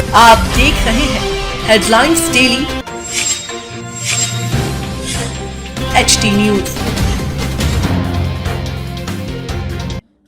आप देख रहे हैं हेडलाइंस डेली HD न्यूज।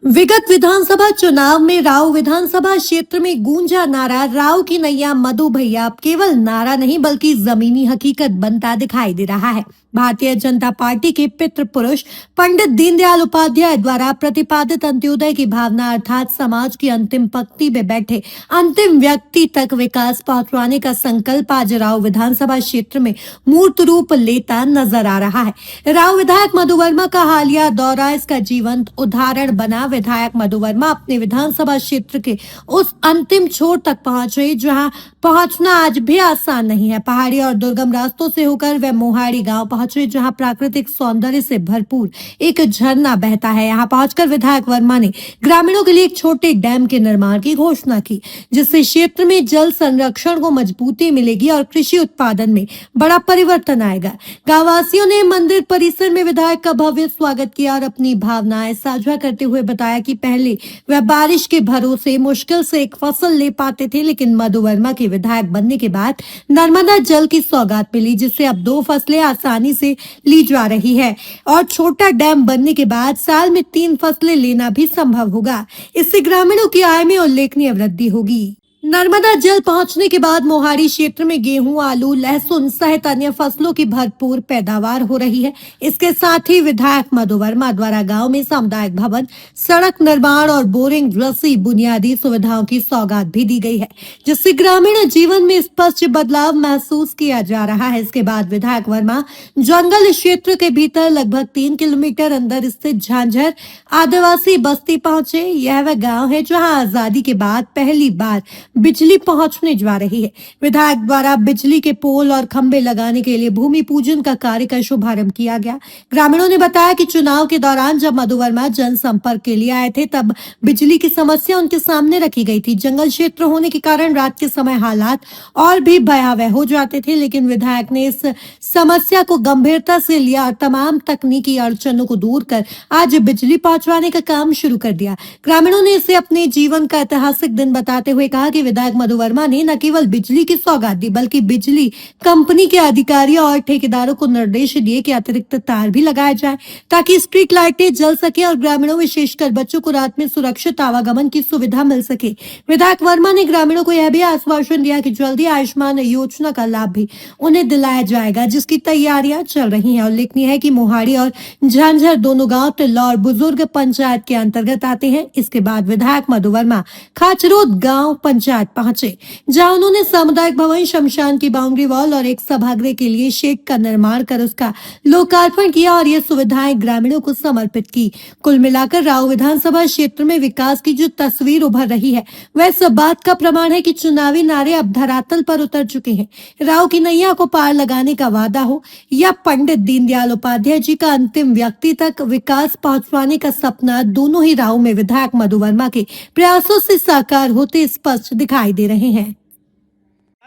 विगत विधानसभा चुनाव में राव विधानसभा क्षेत्र में गूंजा नारा राव की नैया मधु भैया अब केवल नारा नहीं बल्कि जमीनी हकीकत बनता दिखाई दे रहा है। भारतीय जनता पार्टी के पितृ पुरुष पंडित दीनदयाल उपाध्याय द्वारा प्रतिपादित अंत्योदय की भावना अर्थात समाज की अंतिम पंक्ति में बैठे अंतिम व्यक्ति तक विकास पहुंचवाने का संकल्प आज राव विधानसभा क्षेत्र में मूर्त रूप लेता नजर आ रहा है। राव विधायक मधु वर्मा का हालिया दौरा इसका जीवंत उदाहरण बना। विधायक मधु वर्मा अपने विधानसभा क्षेत्र के उस अंतिम छोर तक पहुंचे जहां पहुंचना आज भी आसान नहीं है। पहाड़ी और दुर्गम रास्तों से होकर वे मोहाड़ी गांव पहुंचे जहां प्राकृतिक सौंदर्य से भरपूर एक झरना बहता है। यहां पहुंचकर विधायक वर्मा ने ग्रामीणों के लिए एक छोटे डैम के निर्माण की घोषणा की, जिससे क्षेत्र में जल संरक्षण को मजबूती मिलेगी और कृषि उत्पादन में बड़ा परिवर्तन आएगा। गांववासियों ने मंदिर परिसर में विधायक का भव्य स्वागत किया और अपनी भावनाएं साझा करते हुए बताया कि पहले वह बारिश के भरोसे मुश्किल से एक फसल ले पाते थे, लेकिन मधु वर्मा के विधायक बनने के बाद नर्मदा जल की सौगात मिली, जिससे अब 2 फसलें आसानी से ली जा रही है और छोटा डैम बनने के बाद साल में 3 फसलें लेना भी संभव होगा। इससे ग्रामीणों की आय में उल्लेखनीय वृद्धि होगी। नर्मदा जल पहुंचने के बाद मोहाड़ी क्षेत्र में गेहूं, आलू, लहसुन सहित अन्य फसलों की भरपूर पैदावार हो रही है। इसके साथ ही विधायक मधु वर्मा द्वारा गांव में सामुदायिक भवन, सड़क निर्माण और बोरिंग जैसी बुनियादी सुविधाओं की सौगात भी दी गई है, जिससे ग्रामीण जीवन में स्पष्ट बदलाव महसूस किया जा रहा है। इसके बाद विधायक वर्मा जंगल क्षेत्र के भीतर लगभग 3 किलोमीटर अंदर स्थित झांझर आदिवासी बस्ती पहुंचे। यह वह गाँव है जहाँ आजादी के बाद पहली बार बिजली पहुंचने जा रही है। विधायक द्वारा बिजली के पोल और खंभे लगाने के लिए भूमि पूजन का कार्य का शुभारंभ किया गया। ग्रामीणों ने बताया कि चुनाव के दौरान जब मधु वर्मा जनसंपर्क के लिए आए थे तब बिजली की समस्या उनके सामने रखी गई थी। जंगल क्षेत्र होने के कारण रात के समय हालात और भी भयावह हो जाते थे, लेकिन विधायक ने इस समस्या को गंभीरता से लिया और तमाम तकनीकी अड़चनों को दूर कर आज बिजली पहुंचवाने का काम शुरू कर दिया। ग्रामीणों ने इसे अपने जीवन का ऐतिहासिक दिन बताते हुए कहा कि विधायक मधु वर्मा ने न केवल बिजली की सौगात दी बल्कि बिजली कंपनी के अधिकारियों और ठेकेदारों को निर्देश दिए कि अतिरिक्त तार भी लगाए जाए ताकि स्ट्रीट लाइटें जल सके और ग्रामीणों विशेषकर बच्चों को रात में सुरक्षित आवागमन की सुविधा मिल सके। विधायक वर्मा ने ग्रामीणों को यह भी आश्वासन दिया कि जल्दी आयुष्मान योजना का लाभ भी उन्हें दिलाया जाएगा, जिसकी तैयारियां चल रही है। उल्लेखनीय है कि मोहाड़ी और झांझर दोनों गाँव टिल्लौर बुजुर्ग पंचायत के अंतर्गत आते हैं। इसके बाद विधायक मधु वर्मा खाचरोद गाँव पंचायत पहुंचे, जहां उन्होंने सामुदायिक भवन, शमशान की बाउंड्री वॉल और एक सभागृह के लिए शेड का निर्माण कर उसका लोकार्पण किया और ये सुविधाएं ग्रामीणों को समर्पित की। कुल मिलाकर राव विधानसभा क्षेत्र में विकास की जो तस्वीर उभर रही है वह इस बात का प्रमाण है कि चुनावी नारे अब धरातल पर उतर चुके हैं। राव की नैया को पार लगाने का वादा हो या पंडित दीनदयाल उपाध्याय जी का अंतिम व्यक्ति तक विकास पहुंचवाने का सपना, दोनों ही राव में विधायक मधु वर्मा के प्रयासों से साकार होते स्पष्ट दिखाई दे रहे हैं।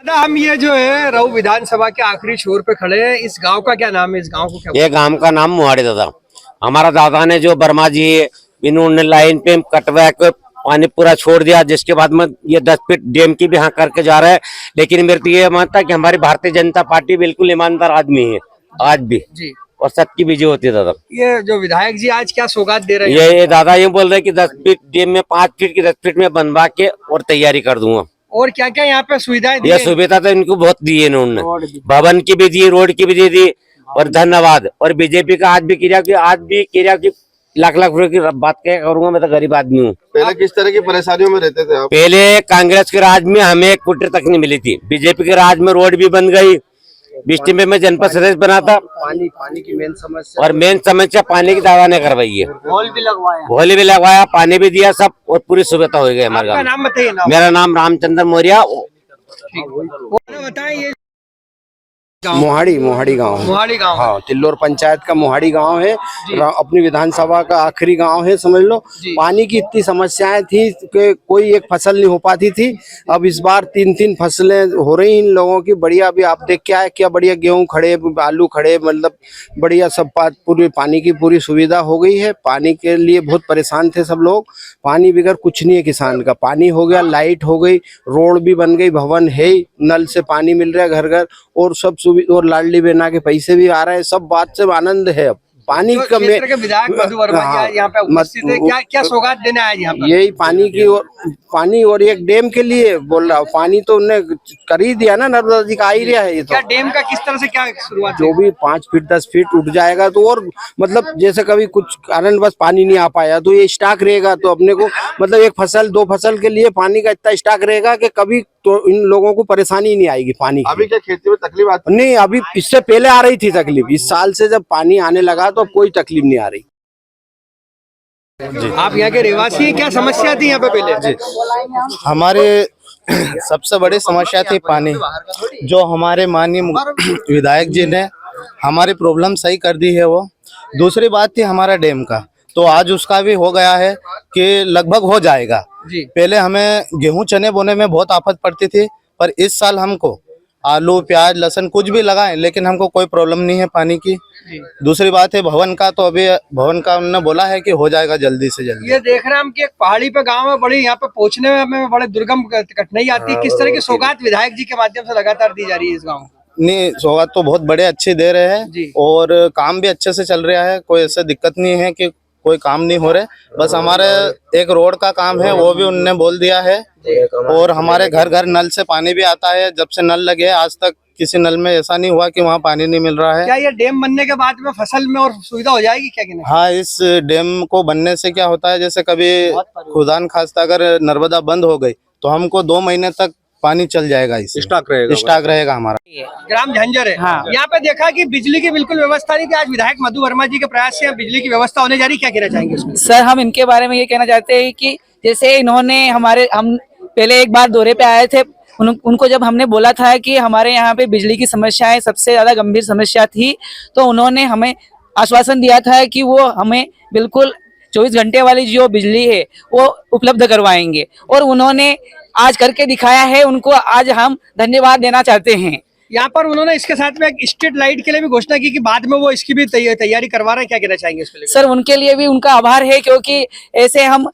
दादा, हम ये जो है राव विधानसभा के आखिरी छोर पे खड़े हैं। इस गांव का क्या नाम है? इस गांव को क्या? ये गांव का नाम मोहाड़ी दादा। हमारा दादा ने जो वर्मा जी इन्होंने लाइन पे कटवा के पानी पूरा छोड़ दिया, जिसके बाद में ये 10 फीट डैम की भी यहाँ करके जा रहा है। लेकिन मेरे तो ये मानता है कि हमारी भारतीय जनता पार्टी बिल्कुल ईमानदार आदमी है आज भी जी, और सबकी विजय होती है दादा। ये जो विधायक जी आज क्या सौगात दे रहे हैं? ये दादा ये बोल रहे कि 10 फीट डैम में 5 फीट की 10 फीट में बनवा के और तैयारी कर दूंगा। और क्या क्या यहाँ पे सुविधाएं दी ये हैं? सुविधा तो इनको बहुत दी है इन्होंने, भवन की भी दी, रोड की भी दे दी और धन्यवाद। और बीजेपी का आज भी किया कि लाख लाख रुपए की बात क्या करूंगा, मैं तो गरीब आदमी हूँ। पहले किस तरह की परेशानियों में रहते थे आप? पहले कांग्रेस के राज में हमें 1 फुट तक नहीं मिली थी। बीजेपी के राज में रोड भी बन गई, बिस्टी में मैं जनपद सदस्य बना था। पानी की मेन समस्या और मेन समस्या पानी की दावा ने करवाई है। होल भी लगवाया, पानी भी दिया सब और पूरी सुविधा हो गई हमारे आपका गाँव। नाम बताइए ना। मेरा नाम रामचंद्र मौर्य। बताएं ये मोहाड़ी मोहाड़ी गांव है। मोहाड़ी गांव है। हाँ, तिल्लोर पंचायत का मोहाड़ी गांव है। अपनी विधानसभा का आखिरी गांव है, समझ लो। पानी की इतनी समस्याएं थी कि कोई एक फसल नहीं हो पाती थी। अब इस बार 3-3 फसलें हो रही इन लोगों की। बढ़िया, अभी आप देख के आए क्या बढ़िया, गेहूं खड़े, आलू खड़े, मतलब बढ़िया सब पूरी पानी की पूरी सुविधा हो गई है। पानी के लिए बहुत परेशान थे सब लोग। पानी बगैर कुछ नहीं है किसान का। पानी हो गया, लाइट हो गई, रोड भी बन गई, भवन है, नल से पानी मिल रहा है घर घर, और सब और लाडली बहना के पैसे भी आ रहे हैं। सब बात से आनंद है। अब पानी का क्षेत्र के विधायक मधु वर्मा जी आज यहाँ पे उपस्थित है। क्या सौगात देने आए यहाँ पर? यही पानी की, और पानी और एक डैम के लिए बोल रहा हूँ। पानी तो उन्हें कर ही दिया ना, नर्मदा जी का आ ही रहा है। ये तो क्या डैम का किस तरह से क्या शुरुआत जो भी 5 फीट 10 फीट उठ जाएगा तो, और मतलब जैसे कभी कुछ कारणवश पानी नहीं आ पाया तो ये स्टॉक रहेगा। तो अपने को मतलब एक फसल 2 फसल के लिए पानी का इतना स्टॉक रहेगा कि कभी तो इन लोगों को परेशानी नहीं आएगी पानी की। अभी क्या खेती में तकलीफ आती नहीं, अभी इससे पहले आ रही थी तकलीफ। इस साल से जब पानी आने लगा तो अब कोई तकलीफ नहीं आ रही। आप यहाँ के रहवासी हैं, क्या समस्या थी यहाँ पे पहले? हमारे सबसे बड़ी समस्या थी पानी, जो हमारे माननीय विधायक जी ने हमारी प्रॉब्लम सही कर दी है। वो दूसरी बात थी हमारा डैम का, तो आज उसका भी हो गया है कि लगभग हो जाएगा। पहले हमें गेहूं चने बोने में बहुत आफत पड़ती थी, पर इस साल हमको आलू प्याज लहसुन कुछ भी लगाएं लेकिन हमको कोई प्रॉब्लम नहीं है पानी की। दूसरी बात है भवन का, तो अभी भवन का उन्होंने बोला है कि हो जाएगा जल्दी से जल्दी। ये देख रहे हैं हम कि एक पहाड़ी पे गांव है, बड़ी यहाँ पे पहुंचने में हमें बड़े दुर्गम कठिनाई आती है। किस तरह की सौगात विधायक जी के माध्यम से लगातार दी जा रही है इस गाँव को? नहीं, सौगात तो बहुत बड़े अच्छे दे रहे हैं और काम भी अच्छे से चल रहा है। कोई ऐसा दिक्कत नहीं है कि कोई काम नहीं हो रहे। बस हमारे एक रोड का काम है, वो भी उन्होंने बोल दिया है। और हमारे घर घर नल से पानी भी आता है। जब से नल लगे आज तक किसी नल में ऐसा नहीं हुआ कि वहाँ पानी नहीं मिल रहा है। क्या ये डैम बनने के बाद में फसल में और सुविधा हो जाएगी क्या? कि नहीं? हाँ, इस डैम को बनने से क्या होता है, जैसे कभी खुदा न खास्ता अगर नर्मदा बंद हो गई तो हमको 2 महीने तक पानी चल जाएगा, इससे स्टॉक रहेगा हमारा। ग्राम झंझर है। हाँ। यहाँ पे देखा कि बिजली की बिल्कुल व्यवस्था नहीं थी। आज विधायक मधु वर्मा जी के प्रयास से बिजली की व्यवस्था होने जा रही, क्या कहना चाहेंगे उसमें? सर, हम इनके बारे में ये कहना चाहते हैं कि जैसे इन्होंने हम पहले एक बार दौरे पे आए थे, उनको जब हमने बोला था कि हमारे यहाँ पे बिजली की समस्याएं सबसे ज्यादा गंभीर समस्या थी, तो उन्होंने हमें आश्वासन दिया था कि वो हमें बिल्कुल 24 घंटे वाली जो बिजली है वो उपलब्ध करवाएंगे, और उन्होंने आज करके दिखाया है। उनको आज हम धन्यवाद देना चाहते हैं। यहाँ पर उन्होंने इसके साथ में एक स्ट्रीट लाइट के लिए भी घोषणा की कि बाद में वो इसकी भी तैयारी करवा रहे हैं, क्या कहना चाहेंगे इसके लिए? सर, उनके लिए भी उनका आभार है, क्योंकि ऐसे हम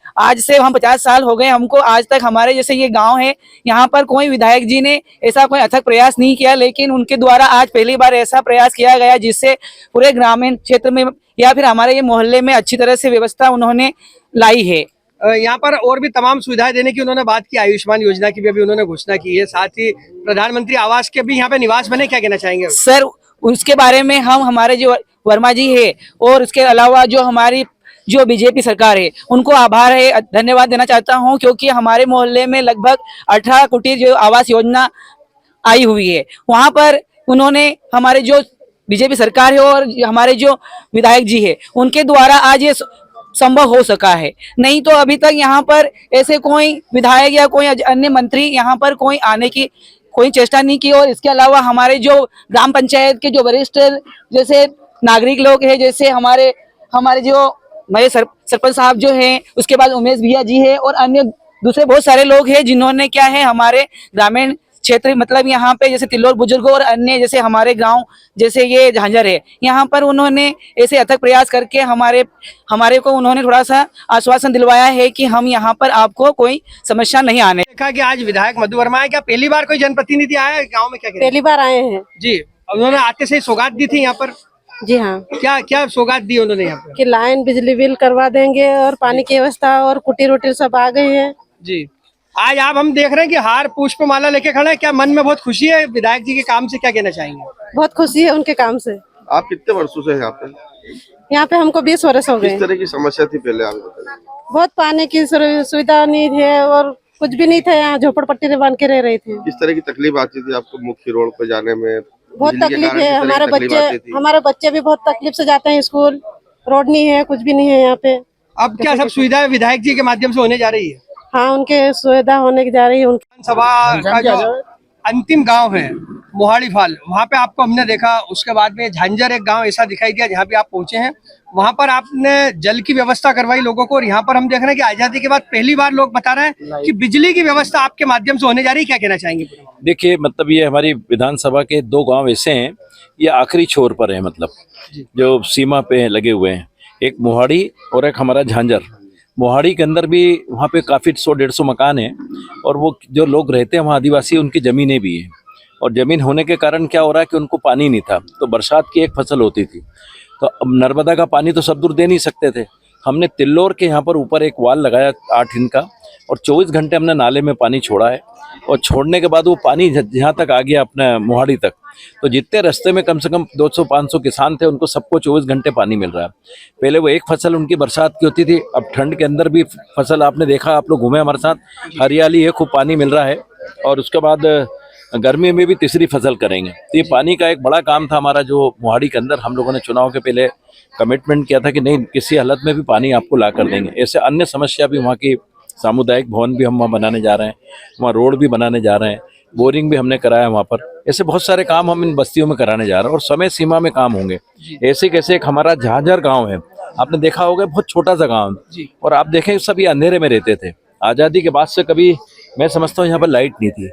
50 साल हो गए हमको, आज तक हमारे जैसे ये गांव है, यहाँ पर कोई विधायक जी ने ऐसा कोई अथक प्रयास नहीं किया, लेकिन उनके द्वारा आज पहली बार ऐसा प्रयास किया गया जिससे पूरे ग्रामीण क्षेत्र में या फिर हमारे ये मोहल्ले में अच्छी तरह से व्यवस्था उन्होंने लाई है। यहाँ पर और भी तमाम सुविधाएं देने की उन्होंने बात की। आयुष्मान योजना की भी अभी उन्होंने घोषणा की है। साथ ही प्रधानमंत्री आवास के भी यहाँ पे निवास बने, क्या कहना चाहेंगे? सर, उसके बारे में हमारे जो वर्मा जी है और उसके अलावा जो हमारी जो बीजेपी सरकार है उनको आभार है, धन्यवाद देना चाहता हूँ, क्योंकि हमारे मोहल्ले में लगभग 18 कुटीर जो आवास योजना आई हुई है, वहाँ पर उन्होंने हमारे जो बीजेपी सरकार है और हमारे जो विधायक जी है उनके द्वारा आज ये संभव हो सका है। नहीं तो अभी तक यहाँ पर ऐसे कोई विधायक या कोई अन्य मंत्री यहाँ पर कोई आने की कोई चेष्टा नहीं की। और इसके अलावा हमारे जो ग्राम पंचायत के जो वरिष्ठ जैसे नागरिक लोग हैं, जैसे हमारे जो मेरे सरपंच साहब जो हैं, उसके बाद उमेश भैया जी है और अन्य दूसरे बहुत सारे लोग हैं जिन्होंने क्या है हमारे ग्रामीण क्षेत्र मतलब यहाँ पे जैसे तिल्लोर बुजुर्ग और अन्य जैसे हमारे गांव जैसे ये झांझर है, यहाँ पर उन्होंने ऐसे अथक प्रयास करके हमारे को उन्होंने थोड़ा सा आश्वासन दिलवाया है कि हम यहाँ पर आपको कोई समस्या नहीं आने। देखा कि आज विधायक मधु वर्मा है, क्या पहली बार कोई जनप्रतिनिधि आया है गाँव में? क्या पहली बार आए हैं जी। उन्होंने आते से सौगात दी थी यहाँ पर? जी हाँ। क्या सौगात दी उन्होंने यहाँ पर? कि लाइन बिजली बिल करवा देंगे और पानी की व्यवस्था और कुटीर उटीर सब आ गई है जी। आज आप हम देख रहे हैं कि हार पुष्प माला लेके खड़े हैं, क्या मन में बहुत खुशी है विधायक जी के काम से, क्या कहना चाहेंगे? बहुत खुशी है उनके काम से। आप कितने वर्षों से यहाँ पे? यहाँ पे हमको 20 वर्ष हो गए। किस तरह की समस्या थी पहले आप बताइए? बहुत पानी की सुविधा नहीं है और कुछ भी नहीं था, यहाँ झोपड़पट्टी में बन के रह रहे थे। किस तरह की तकलीफ आती थी आपको मुख्य रोड पर जाने में? बहुत तकलीफ है, हमारे बच्चे भी बहुत तकलीफ से जाते हैं स्कूल, रोड नहीं है, कुछ भी नहीं है यहाँ पे। अब क्या सब सुविधा विधायक जी के माध्यम से होने जा रही है? हाँ, उनके सुविधा होने की जा रही है। सभा का जो अंतिम गांव है मोहाड़ी फाल, वहाँ पे आपको हमने देखा। उसके बाद में झांझर एक गांव ऐसा दिखाई दिया जहाँ पे आप पहुंचे हैं, वहाँ पर आपने जल की व्यवस्था करवाई लोगों को। और यहाँ पर हम देख रहे हैं कि आजादी के बाद पहली बार लोग बता रहे हैं कि बिजली की व्यवस्था आपके माध्यम से होने जा रही है। क्या कहना चाहेंगे? देखिए, मतलब ये हमारी विधानसभा के 2 गांव ऐसे हैं, ये आखिरी छोर पर है, मतलब जो सीमा पे लगे हुए हैं। एक मोहाड़ी और एक हमारा झांझर। मोहाड़ी के अंदर भी वहाँ पे काफ़ी 100-150 मकान हैं, और वो जो लोग रहते हैं वहाँ आदिवासी, उनकी ज़मीनें भी हैं। और ज़मीन होने के कारण क्या हो रहा है कि उनको पानी नहीं था, तो बरसात की एक फसल होती थी, तो अब नर्मदा का पानी तो सब दूर दे नहीं सकते थे। हमने तिल्लोर के यहाँ पर ऊपर एक वाल लगाया 8 इंच का, और 24 घंटे हमने नाले में पानी छोड़ा है। और छोड़ने के बाद वो पानी जहाँ तक आ गया अपने मोहाड़ी तक, तो जितने रास्ते में कम से कम 200-500 किसान थे, उनको सबको 24 घंटे पानी मिल रहा है। पहले वो एक फसल उनकी बरसात की होती थी, अब ठंड के अंदर भी फसल, आपने देखा, आप लोग घूमे हमारे साथ, हरियाली है, खूब पानी मिल रहा है। और उसके बाद गर्मी में भी तीसरी फसल करेंगे। तो ये पानी का एक बड़ा काम था हमारा, जो मोहाड़ी के अंदर हम लोगों ने चुनाव के पहले कमिटमेंट किया था कि नहीं, किसी हालत में भी पानी आपको ला कर देंगे। ऐसे अन्य समस्या भी, वहाँ की सामुदायिक भवन भी हम वहाँ बनाने जा रहे हैं, वहाँ रोड भी बनाने जा रहे हैं, बोरिंग भी हमने कराया वहाँ पर। ऐसे बहुत सारे काम हम इन बस्तियों में कराने जा रहे हैं, और समय सीमा में काम होंगे। ऐसे कैसे एक हमारा झांझर गाँव है, आपने देखा होगा, बहुत छोटा सा गाँव, और आप देखें सभी अंधेरे में रहते थे। आज़ादी के बाद से कभी, मैं समझता हूँ, यहाँ पर लाइट नहीं थी,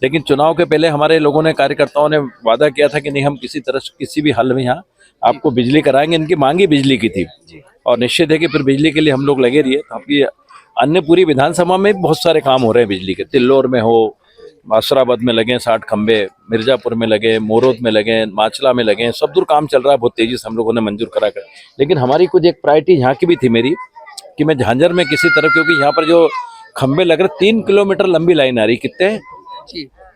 लेकिन चुनाव के पहले हमारे लोगों ने, कार्यकर्ताओं ने वादा किया था कि नहीं, हम किसी तरह किसी भी हल में यहाँ आपको बिजली कराएंगे। इनकी मांगी बिजली की थी, और निश्चित है कि फिर बिजली के लिए हम लोग लगे रहिए। तो आपकी अन्य पूरी विधानसभा में बहुत सारे काम हो रहे हैं बिजली के। तिल्लोर में हो, आसराबाद में लगे 60 खंबे, मिर्जापुर में लगे, मोरोद में लगे, माचला में लगे, सब दूर काम चल रहा है बहुत तेजी से, हम लोगों ने मंजूर करा कर। लेकिन हमारी कुछ एक प्रायोरिटी यहाँ की भी थी मेरी, कि मैं झांझर में किसी तरह, क्योंकि यहाँ पर जो खंबे लग रहे, 3 किलोमीटर लंबी लाइन आ रही, कितने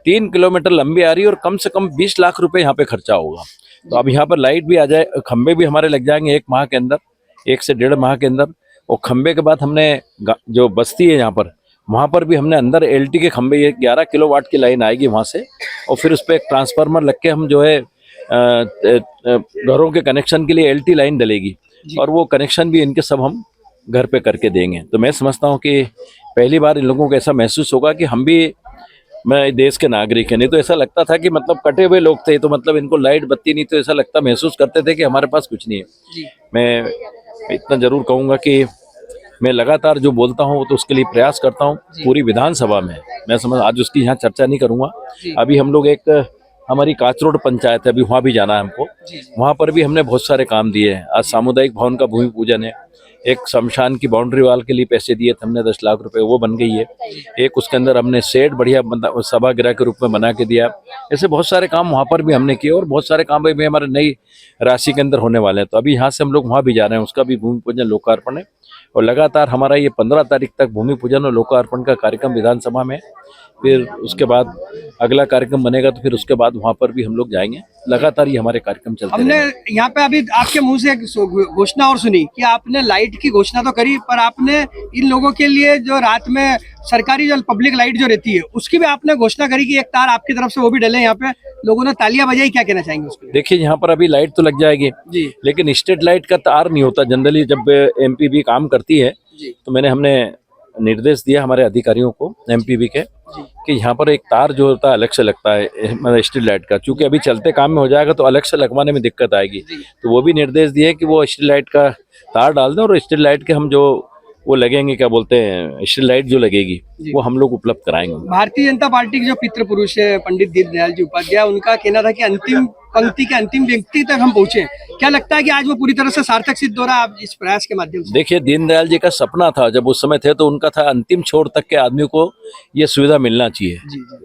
3 किलोमीटर लंबी आ रही, और कम से कम 20 लाख रुपए यहाँ पे खर्चा होगा। तो अब यहाँ पर लाइट भी आ जाए, खंबे भी हमारे लग जाएंगे 1 माह के अंदर, 1 से 1.5 माह के अंदर। और खंबे के बाद हमने जो बस्ती है यहाँ पर, वहाँ पर भी हमने अंदर LT के खंबे, 11 किलोवाट की लाइन आएगी वहाँ से, और फिर उस पर एक ट्रांसफार्मर लग के हम जो है घरों के कनेक्शन के लिए LT लाइन डलेगी, और वो कनेक्शन भी इनके सब हम घर पे करके देंगे। तो मैं समझता हूँ कि पहली बार इन लोगों को ऐसा महसूस होगा कि हम भी, मैं देश के नागरिक हैं। नहीं तो ऐसा लगता था कि मतलब कटे हुए लोग थे, तो मतलब इनको लाइट बत्ती नहीं, तो ऐसा लगता, महसूस करते थे कि हमारे पास कुछ नहीं है। मैं इतना जरूर कहूँगा कि मैं लगातार जो बोलता हूँ, तो उसके लिए प्रयास करता हूँ पूरी विधानसभा में। मैं समझ, आज उसकी यहाँ चर्चा नहीं करूँगा। अभी हम लोग एक, हमारी काच रोड पंचायत है, अभी वहाँ भी जाना है हमको, वहाँ पर भी हमने बहुत सारे काम दिए हैं। आज सामुदायिक भवन का भूमि पूजन है, एक शमशान की बाउंड्री वाल के लिए पैसे दिए थे हमने 10 लाख रुपए, वो बन गई है। एक उसके अंदर हमने शेड बढ़िया सभागृह के रूप में बना के दिया। ऐसे बहुत सारे काम वहाँ पर भी हमने किए, और बहुत सारे काम भी हमारे नई राशि के अंदर होने वाले हैं। तो अभी यहाँ से हम लोग वहाँ भी जा रहे हैं, उसका भी भूमि पूजन लोकार्पण है। और लगातार हमारा ये 15 तारीख तक भूमि पूजन और लोकार्पण का कार्यक्रम विधानसभा में, फिर उसके बाद अगला कार्यक्रम बनेगा, तो फिर उसके बाद वहाँ पर भी हम लोग जाएंगे। लगातार ये हमारे कार्यक्रम चलते हमने यहाँ पे अभी आपके मुंह से घोषणा और सुनी कि आपने लाइट की घोषणा तो करी, पर आपने इन लोगों के लिए जो रात में सरकारी जो पब्लिक लाइट जो रहती है, उसकी भी आपने घोषणा करी कि एक तार आपकी तरफ से वो भी डले। यहाँ पे लोगों ने तालियां बजाई, क्या कहना चाहेंगे उसके लिए? देखिए, यहाँ पर अभी लाइट तो लग जाएगी जी, लेकिन स्टेट लाइट का तार नहीं होता जनरली। जब MPB काम करती है, तो हमने निर्देश दिया हमारे अधिकारियों को MPB के, कि यहाँ पर एक तार जो होता है अलग से लगता है, मतलब स्ट्रीट लाइट का। चूंकि अभी चलते काम में हो जाएगा, तो अलग से लगवाने में दिक्कत आएगी। तो वो भी निर्देश दिए कि वो स्ट्रीट लाइट का तार डाल दें, और स्ट्रीट लाइट के हम जो वो लगेंगे, क्या बोलते हैं, स्ट्रीट लाइट जो लगेगी, वो हम लोग उपलब्ध कराएंगे। भारतीय जनता पार्टी के जो पितृ पुरुष है पंडित दीनदयाल जी उपाध्याय, उनका कहना था कि अंतिम पंक्ति के अंतिम व्यक्ति तक हम पहुंचे। क्या लगता है कि आज वो पूरी तरह से सार्थक सिद्ध हो रहा है आप इस प्रयास के माध्यम से? देखिए, दीनदयाल जी का सपना था, जब उस समय थे, तो उनका था अंतिम छोर तक के आदमी को ये सुविधा मिलना चाहिए।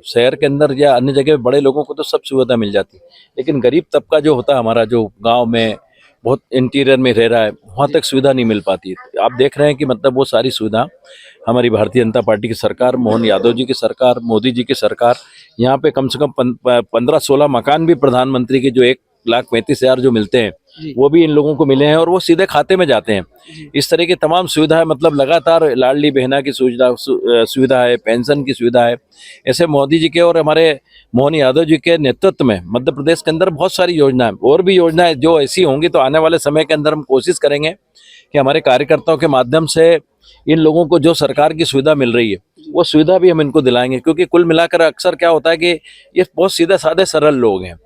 शहर के अंदर या अन्य जगह बड़े लोगों को तो सब सुविधा मिल जाती, लेकिन गरीब तबका जो होता है हमारा, जो गाँव में बहुत इंटीरियर में रह रहा है, वहाँ तक सुविधा नहीं मिल पाती। आप देख रहे हैं कि मतलब वो सारी सुविधा हमारी भारतीय जनता पार्टी की सरकार, मोहन यादव जी की सरकार, मोदी जी की सरकार, यहाँ पे कम से कम 15-16 मकान भी प्रधानमंत्री के जो 1,35,000 जो मिलते हैं, वो भी इन लोगों को मिले हैं, और वो सीधे खाते में जाते हैं। इस तरह की तमाम सुविधाएं, मतलब लगातार लाडली बहना की सुविधा है, पेंशन की सुविधा है। ऐसे मोदी जी के और हमारे मोहन यादव जी के नेतृत्व में मध्य प्रदेश के अंदर बहुत सारी योजनाएं, और भी योजनाएं जो ऐसी होंगी, तो आने वाले समय के अंदर हम कोशिश करेंगे कि हमारे कार्यकर्ताओं के माध्यम से इन लोगों को जो सरकार की सुविधा मिल रही है, वो सुविधा भी हम इनको दिलाएंगे, क्योंकि कुल मिलाकर अक्सर क्या होता है कि ये बहुत सीधे साधे सरल लोग हैं,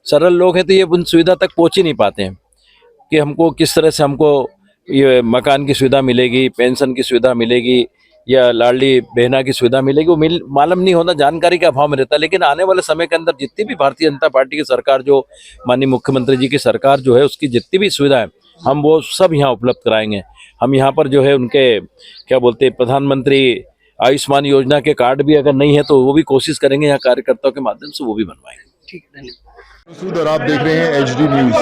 तो ये उन सुविधा तक पहुंच ही नहीं पाते हैं कि हमको किस तरह से हमको ये मकान की सुविधा मिलेगी, पेंशन की सुविधा मिलेगी या लाडली बहना की सुविधा मिलेगी, वो मालूम नहीं होता, जानकारी का अभाव में रहता है। लेकिन आने वाले समय के अंदर जितनी भी भारतीय जनता पार्टी की सरकार, जो माननीय मुख्यमंत्री जी की सरकार जो है, उसकी जितनी भी सुविधाएं हम वो सब यहाँ उपलब्ध कराएंगे। हम यहाँ पर जो है उनके क्या बोलते हैं, प्रधानमंत्री आयुष्मान योजना के कार्ड भी अगर नहीं है तो वो भी कोशिश करेंगे यहाँ कार्यकर्ताओं के माध्यम से वो भी बनवाएंगे। ठीक है, धन्यवाद। मसूद और आप देख रहे हैं HD न्यूज।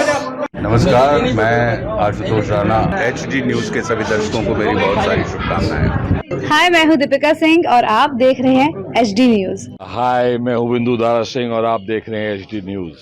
नमस्कार, मैं आशुतोष राणा। HD न्यूज के सभी दर्शकों को मेरी बहुत सारी शुभकामनाएं। हाय, मैं हूं दीपिका सिंह और आप देख रहे हैं HD न्यूज। हाय, मैं हूं बिंदु दारा सिंह और आप देख रहे हैं HD न्यूज।